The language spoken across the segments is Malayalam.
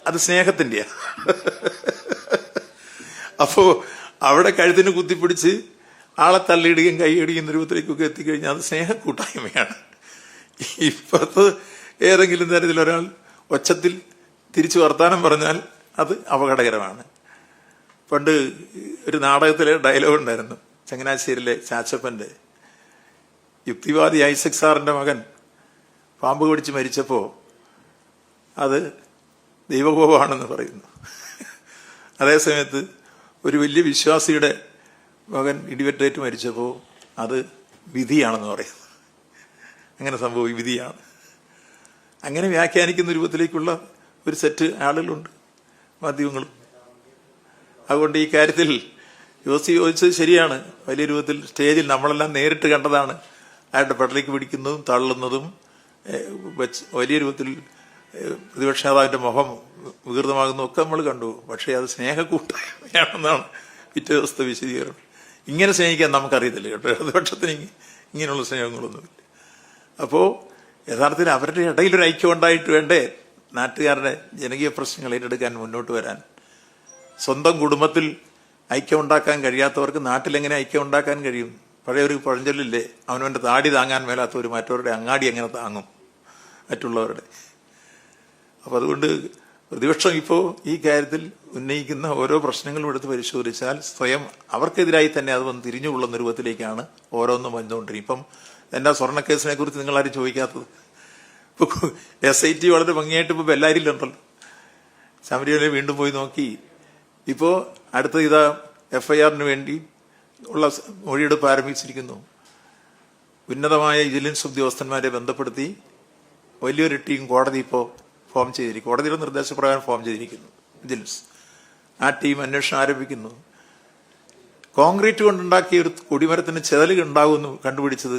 അത് സ്നേഹത്തിൻ്റെയാ. അപ്പോ അവിടെ കഴുത്തിന് കുത്തിപ്പിടിച്ച് ആളെ തള്ളിയിടുകയും കൈയിടുകയും രൂപത്തിലേക്കൊക്കെ എത്തിക്കഴിഞ്ഞാൽ അത് സ്നേഹക്കൂട്ടായ്മയാണ്. ഇപ്പത്ത് ഏതെങ്കിലും തരത്തിൽ ഒരാൾ ഒച്ചത്തിൽ തിരിച്ചു വർത്താനം പറഞ്ഞാൽ അത് അപകടകരമാണ്. പണ്ട് ഒരു നാടകത്തിലെ ഡയലോഗ് ഉണ്ടായിരുന്നു, ചങ്ങനാശ്ശേരിയിലെ ചാച്ചപ്പന്റെ. യുക്തിവാദി ഐസക് സാറിന്റെ മകൻ പാമ്പ് കടിച്ച് മരിച്ചപ്പോ അത് ദൈവകോപമാണെന്ന് പറയുന്നു. അതേസമയത്ത് ഒരു വലിയ വിശ്വാസിയുടെ മകൻ ഇടിവെട്ടേറ്റ് മരിച്ചപ്പോൾ അത് വിധിയാണെന്ന് പറയുന്നു. അങ്ങനെ സംഭവം വിധിയാണ്. അങ്ങനെ വ്യാഖ്യാനിക്കുന്ന രൂപത്തിലേക്കുള്ള ഒരു സെറ്റ് ആളുകളുണ്ട് മാധ്യമങ്ങളും. അതുകൊണ്ട് ഈ കാര്യത്തിൽ യോസി ചോദിച്ചത് ശരിയാണ്. വലിയ രൂപത്തിൽ സ്റ്റേജിൽ നമ്മളെല്ലാം നേരിട്ട് കണ്ടതാണ്. അയാളുടെ പെടലേക്ക് പിടിക്കുന്നതും തള്ളുന്നതും വലിയ രൂപത്തിൽ പ്രതിപക്ഷ നേതാവിന്റെ മുഖം വികൃതമാകുന്നതും ഒക്കെ നമ്മൾ കണ്ടു. പക്ഷേ അത് സ്നേഹക്കൂട്ടായ്മയാണെന്നാണ് പിറ്റേ ദിവസത്തെ വിശദീകരണം. ഇങ്ങനെ സ്നേഹിക്കാൻ നമുക്കറിയത്തില്ല കേട്ടോ. ഇടതുപക്ഷത്തിന് ഇങ്ങനെയുള്ള സ്നേഹങ്ങളൊന്നുമില്ല. അപ്പോ യഥാർത്ഥത്തിൽ അവരുടെ ഇടയിലൊരു ഐക്യം ഉണ്ടായിട്ട് വേണ്ടേ നാട്ടുകാരുടെ ജനകീയ പ്രശ്നങ്ങൾ ഏറ്റെടുക്കാൻ മുന്നോട്ട് വരാൻ. സ്വന്തം കുടുംബത്തിൽ ഐക്യം ഉണ്ടാക്കാൻ കഴിയാത്തവർക്ക് നാട്ടിലെങ്ങനെ ഐക്യം ഉണ്ടാക്കാൻ കഴിയും? പഴയ ഒരു പഴഞ്ചൊല്ലില്ലേ, അവനവന്റെ താടി താങ്ങാൻ മേലാത്തവർ മറ്റവരുടെ അങ്ങാടി എങ്ങനെ താങ്ങും മറ്റുള്ളവരുടെ. അപ്പൊ അതുകൊണ്ട് പ്രതിപക്ഷം ഇപ്പോൾ ഈ കാര്യത്തിൽ ഉന്നയിക്കുന്ന ഓരോ പ്രശ്നങ്ങളും എടുത്ത് പരിശോധിച്ചാൽ സ്വയം അവർക്കെതിരായി തന്നെ അത് വന്ന് തിരിഞ്ഞുകൊള്ളുന്ന രൂപത്തിലേക്കാണ് ഓരോന്നും വന്നുകൊണ്ടിരിക്കും. ഇപ്പം എന്താ സ്വർണ്ണക്കേസിനെ കുറിച്ച് നിങ്ങളാരും ചോദിക്കാത്തത്? ഇപ്പൊ SIT വളരെ ഭംഗിയായിട്ട് ഇപ്പൊ ബെല്ലാരിയിലുണ്ടല്ലോ. ശബരിമല വീണ്ടും പോയി നോക്കി. ഇപ്പോ അടുത്ത ഇതാ FIR വേണ്ടി ഉള്ള മൊഴിയെടുപ്പ് ആരംഭിച്ചിരിക്കുന്നു. ഉന്നതമായ വിജിലൻസ് ഉദ്യോഗസ്ഥന്മാരെ ബന്ധപ്പെടുത്തി വലിയൊരു ടീം കോടതി ഇപ്പോൾ ഫോം ചെയ്തിരിക്കും. കോടതിയുടെ നിർദ്ദേശപ്രകാരം ഫോം ചെയ്തിരിക്കുന്നു വിജിലൻസ്. ആ ടീം അന്വേഷണം ആരംഭിക്കുന്നു. കോൺക്രീറ്റ് കൊണ്ടുണ്ടാക്കിയ ഒരു കൊടിമരത്തിന് ചെതലുകൾ ഉണ്ടാകുമെന്ന് കണ്ടുപിടിച്ചത്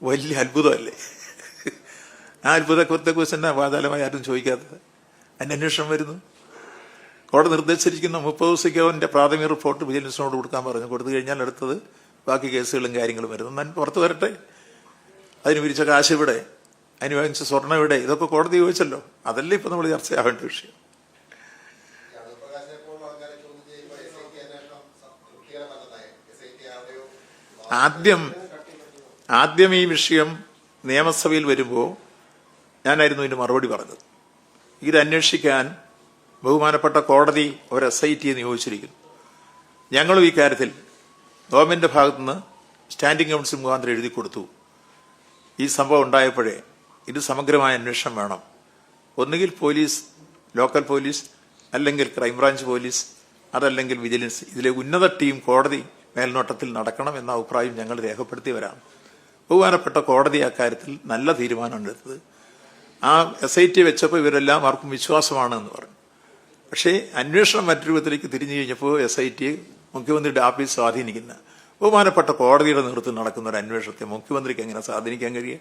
വലിയ അത്ഭുതമല്ലേ? ആ അത്ഭുതത്തെക്കുറിച്ച് തന്നെ വാചാലമായി ആരും ചോദിക്കാത്തത്. അതിന്റെ അന്വേഷണം വരുന്നു. കോടതി നിർദ്ദേശിച്ചിരിക്കുന്ന 30 ദിവസത്തേക്ക് പ്രാഥമിക റിപ്പോർട്ട് വിജിലൻസിനോട് കൊടുക്കാൻ പറഞ്ഞു. കൊടുത്തു കഴിഞ്ഞാൽ അടുത്തത് ബാക്കി കേസുകളും കാര്യങ്ങളും വരുന്നു. എന്നാൽ പുറത്തു വരട്ടെ. അതിന് പിരിച്ച കാശ് ഇവിടെ, അതിന് വാങ്ങിച്ച സ്വർണ്ണം ഇവിടെ, ഇതൊക്കെ കോടതി ചോദിച്ചല്ലോ. അതല്ലേ ഇപ്പൊ നമ്മൾ ചർച്ചയാവേണ്ട വിഷയം. ആദ്യം ഈ വിഷയം നിയമസഭയിൽ വരുമ്പോൾ ഞാനായിരുന്നു ഇതിന് മറുപടി പറഞ്ഞത്. ഇത് അന്വേഷിക്കാൻ ബഹുമാനപ്പെട്ട കോടതി ഒരു SIT നിയോഗിച്ചിരിക്കുന്നു. ഞങ്ങളും ഈ കാര്യത്തിൽ ഗവൺമെന്റ് ഭാഗത്തുനിന്ന് സ്റ്റാൻഡിംഗ് കൗൺസിൽ മുഖാന്തരം എഴുതി കൊടുത്തു. ഈ സംഭവം ഉണ്ടായപ്പോഴേ ഇത് സമഗ്രമായ അന്വേഷണം വേണം. ഒന്നുകിൽ പോലീസ്, ലോക്കൽ പോലീസ്, അല്ലെങ്കിൽ ക്രൈംബ്രാഞ്ച് പോലീസ്, അതല്ലെങ്കിൽ വിജിലൻസ്, ഇതിലെ ഉന്നത ടീം കോടതി മേൽനോട്ടത്തിൽ നടക്കണം എന്ന അഭിപ്രായം ഞങ്ങൾ രേഖപ്പെടുത്തിയവരാണ്. ബഹുമാനപ്പെട്ട കോടതി അക്കാര്യത്തിൽ നല്ല തീരുമാനമാണ് എടുത്തത്. ആ SIT വെച്ചപ്പോൾ ഇവരെല്ലാം ആർക്കും വിശ്വാസമാണ് എന്ന് പറഞ്ഞു. പക്ഷേ അന്വേഷണം മറ്റു രൂപത്തിലേക്ക് തിരിഞ്ഞു കഴിഞ്ഞപ്പോൾ SIT മുഖ്യമന്ത്രിയുടെ ആഫീസ് സ്വാധീനിക്കുന്ന ബഹുമാനപ്പെട്ട കോടതിയുടെ നേതൃത്വത്തിൽ നടക്കുന്ന ഒരു അന്വേഷണത്തെ മുഖ്യമന്ത്രിക്ക് എങ്ങനെ സ്വാധീനിക്കാൻ കഴിയുക?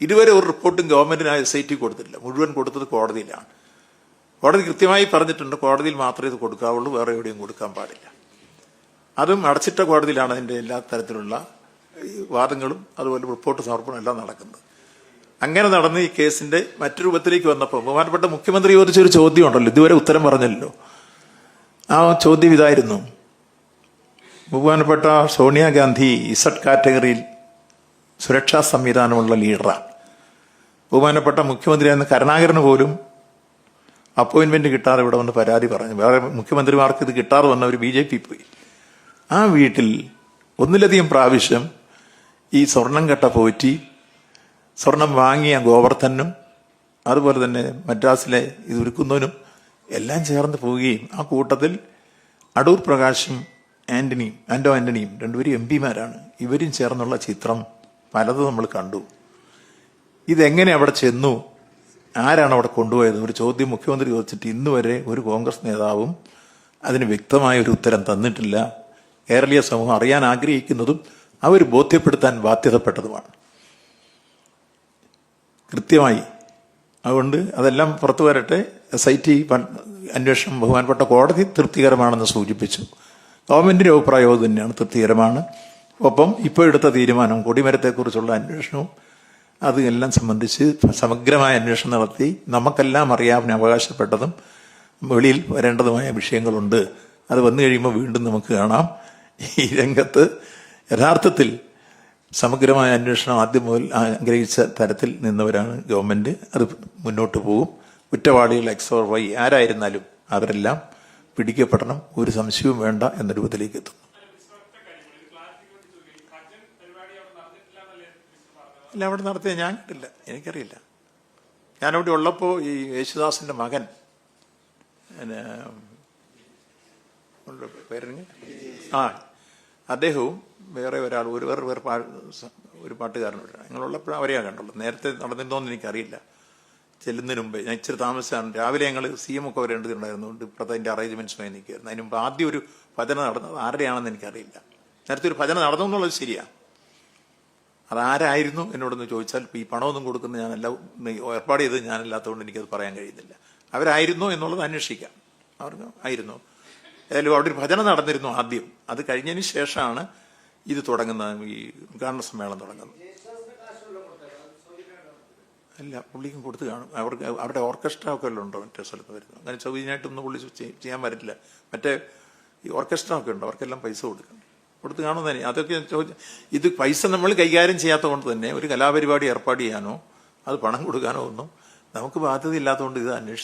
ഇതുവരെ ഒരു റിപ്പോർട്ടും ഗവൺമെന്റിന് SIT കൊടുത്തില്ല. മുഴുവൻ കൊടുത്തത് കോടതിയിലാണ്. കോടതി കൃത്യമായി പറഞ്ഞിട്ടുണ്ട്, കോടതിയിൽ മാത്രമേ ഇത് കൊടുക്കാവുള്ളൂ, വേറെ എവിടെയും കൊടുക്കാൻ പാടില്ല. അതും അടച്ചിട്ട കോടതിയിലാണ് അതിന്റെ എല്ലാ തരത്തിലുള്ള വാദങ്ങളും അതുപോലെ റിപ്പോർട്ട് സമർപ്പണം എല്ലാം നടക്കുന്നത്. അങ്ങനെ നടന്ന് ഈ കേസിന്റെ മറ്റു രൂപത്തിലേക്ക് വന്നപ്പോൾ ബഹുമാനപ്പെട്ട മുഖ്യമന്ത്രി ചോദിച്ചൊരു ചോദ്യം ഉണ്ടല്ലോ, ഇതുവരെ ഉത്തരം പറഞ്ഞല്ലോ. ആ ചോദ്യം ഇതായിരുന്നു: ബഹുമാനപ്പെട്ട സോണിയാഗാന്ധി Z കാറ്റഗറിയിൽ സുരക്ഷാ സംവിധാനമുള്ള ലീഡറാണ്. ബഹുമാനപ്പെട്ട മുഖ്യമന്ത്രിയായിരുന്ന കരുണാകരന് പോലും അപ്പോയിന്റ്മെന്റ് കിട്ടാതെ ഇവിടെ വന്ന് പരാതി പറഞ്ഞു. വേറെ മുഖ്യമന്ത്രിമാർക്ക് ഇത് കിട്ടാതെ വന്നവർ BJP പോയി. ആ വീട്ടിൽ ഒന്നിലധികം പ്രാവശ്യം ഈ സ്വർണം കെട്ട പോറ്റി, സ്വർണം വാങ്ങിയ ഗോവർദ്ധനും, അതുപോലെ തന്നെ മദ്രാസിലെ ഇത് ഒരുക്കുന്നവനും എല്ലാം ചേർന്ന് പോവുകയും ആ കൂട്ടത്തിൽ അടൂർ പ്രകാശും ആന്റോ ആന്റണിയും രണ്ടുപേരും MP-മാരാണ്. ഇവരും ചേർന്നുള്ള ചിത്രം പലതും നമ്മൾ കണ്ടു. ഇതെങ്ങനെ അവിടെ ചെന്നു, ആരാണ് അവിടെ കൊണ്ടുപോയത്? ഒരു ചോദ്യം മുഖ്യമന്ത്രി ചോദിച്ചിട്ട് ഇന്നുവരെ ഒരു കോൺഗ്രസ് നേതാവും അതിന് വ്യക്തമായ ഒരു ഉത്തരം തന്നിട്ടില്ല. കേരളീയ സമൂഹം അറിയാൻ ആഗ്രഹിക്കുന്നതും അവർ ബോധ്യപ്പെടുത്താൻ ബാധ്യതപ്പെട്ടതുമാണ് കൃത്യമായി. അതുകൊണ്ട് അതെല്ലാം പുറത്തു വരട്ടെ. SIT അന്വേഷണം ബഹുമാനപ്പെട്ട കോടതി തൃപ്തികരമാണെന്ന് സൂചിപ്പിച്ചു. ഗവൺമെന്റിന്റെ അഭിപ്രായവും തന്നെയാണ്, തൃപ്തികരമാണ്. ഒപ്പം ഇപ്പോൾ എടുത്ത തീരുമാനം കൊടിമരത്തെക്കുറിച്ചുള്ള അന്വേഷണവും അത് എല്ലാം സംബന്ധിച്ച് സമഗ്രമായ അന്വേഷണം നടത്തി നമുക്കെല്ലാം അറിയാൻ അവകാശപ്പെട്ടതും വെളിയിൽ വരേണ്ടതുമായ വിഷയങ്ങളുണ്ട്. അത് വന്നു കഴിയുമ്പോൾ വീണ്ടും നമുക്ക് കാണാം. ഈ രംഗത്ത് യഥാർത്ഥത്തിൽ സമഗ്രമായ അന്വേഷണം ആദ്യം മുതൽ ആഗ്രഹിച്ച തരത്തിൽ നിന്നവരാണ് ഗവൺമെന്റ്. അത് മുന്നോട്ട് പോകും. കുറ്റവാളികൾ എക്സ് ഓർ വൈ ആരായിരുന്നാലും അവരെല്ലാം പിടിക്കപ്പെടണം, ഒരു സംശയവും വേണ്ട എന്ന രൂപത്തിലേക്ക് എത്തും. ഇല്ല, അവിടെ നടത്തിയ ഞാൻ കണ്ടില്ല, എനിക്കറിയില്ല. ഞാനവിടെ ഉള്ളപ്പോൾ ഈ യേശുദാസിന്റെ മകൻ പേര് അദ്ദേഹവും വേറെ ഒരാൾ ഒരു പാട്ടുകാരനോട് ഞങ്ങളുള്ളപ്പോഴും അവരെയാ കണ്ടുള്ളൂ. നേരത്തെ നടന്നിരുന്നോന്ന് എനിക്കറിയില്ല. ചെല്ലുന്നതിന് മുമ്പേ ഞാൻ ഇച്ചിരി താമസിച്ചാണ്. രാവിലെ ഞങ്ങൾ CM ഒക്കെ വരേണ്ടതുണ്ടായിരുന്നുകൊണ്ട് ഇപ്പോഴത്തെ അതിൻ്റെ അറേഞ്ച്മെന്റ്സുമായി നിൽക്കുകയായിരുന്നു. അതിന് മുമ്പ് ആദ്യം ഒരു ഭജന നടന്നത് ആരുടെയാണെന്ന് എനിക്കറിയില്ല. നേരത്തെ ഒരു ഭജന നടന്നു എന്നുള്ളത് ശരിയാണ്. അതാരായിരുന്നു എന്നോടൊന്ന് ചോദിച്ചാൽ ഈ പണമൊന്നും കൊടുക്കുന്ന ഞാനല്ല, ഏർപ്പാട് ചെയ്ത് ഞാനല്ലാത്തതുകൊണ്ട് എനിക്കത് പറയാൻ കഴിയുന്നില്ല. അവരായിരുന്നോ എന്നുള്ളത് അന്വേഷിക്കാം. അവർക്ക് ആയിരുന്നു. ഏതായാലും അവിടെ ഒരു ഭജന നടന്നിരുന്നു ആദ്യം. അത് കഴിഞ്ഞതിന് ശേഷമാണ് ഇത് തുടങ്ങുന്നത്, ഈ ഉദ്ഘാടന സമ്മേളനം തുടങ്ങുന്നത്. അല്ല, പുള്ളിക്കും കൊടുത്ത് കാണും. അവർക്ക് അവരുടെ ഓർക്കസ്ട്ര ഒക്കെ എല്ലാം ഉണ്ടോ മറ്റേ സ്ഥലത്ത് വരുന്നത്? അങ്ങനെ സൗകര്യമായിട്ടൊന്നും പുള്ളി ചെയ്യാൻ പറ്റില്ല. മറ്റേ ഈ ഓർക്കസ്ട്ര ഒക്കെ ഉണ്ടോ, അവർക്കെല്ലാം പൈസ കൊടുത്ത് കാണുന്നതിന്. അതൊക്കെ ഇത് പൈസ നമ്മൾ കൈകാര്യം ചെയ്യാത്തത് കൊണ്ട് തന്നെ ഒരു കലാപരിപാടി ഏർപ്പാട് ചെയ്യാനോ അത് പണം കൊടുക്കാനോ ഒന്നും നമുക്ക് ബാധ്യത ഇല്ലാത്തതുകൊണ്ട് ഇത് അന്വേഷിച്ച്